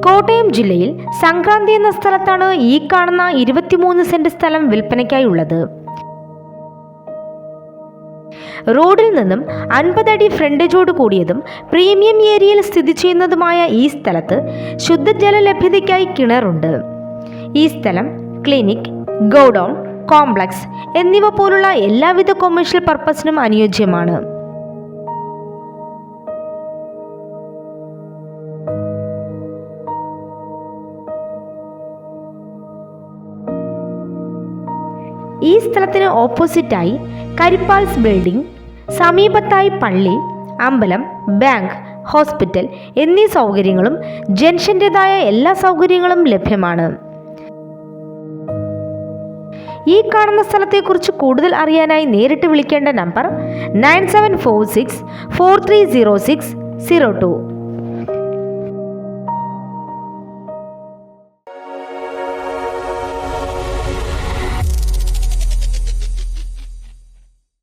കോട്ടയം ജില്ലയിൽ സംക്രാന്തി എന്ന സ്ഥലത്താണ് ഈ കാണുന്ന 23 സെന്റ് സ്ഥലം വിൽപ്പനയ്ക്കായുള്ളത്. റോഡിൽ നിന്നും 50 അടി ഫ്രണ്ടേജോട് കൂടിയതും പ്രീമിയം ഏരിയയിൽ സ്ഥിതി ചെയ്യുന്നതുമായ ഈ സ്ഥലത്ത് ശുദ്ധജല ലഭ്യതയ്ക്കായി കിണറുണ്ട്. ഈ സ്ഥലം ക്ലിനിക്, ഗോഡൌൺ, കോംപ്ലക്സ് എന്നിവ പോലുള്ള എല്ലാവിധ കൊമേഴ്ഷ്യൽ പർപ്പസിനും അനുയോജ്യമാണ്. ഈ സ്ഥലത്തിന് ഓപ്പോസിറ്റായി കരിപ്പാൾസ് ബിൽഡിംഗ്, സമീപത്തായി പള്ളി, അമ്പലം, ബാങ്ക്, ഹോസ്പിറ്റൽ എന്നീ സൗകര്യങ്ങളും ജംഗ്ഷൻ്റെതായ എല്ലാ സൗകര്യങ്ങളും ലഭ്യമാണ്. ഈ കാണുന്ന സ്ഥലത്തെക്കുറിച്ച് കൂടുതൽ അറിയാനായി നേരിട്ട് വിളിക്കേണ്ട നമ്പർ 9746 4306 02.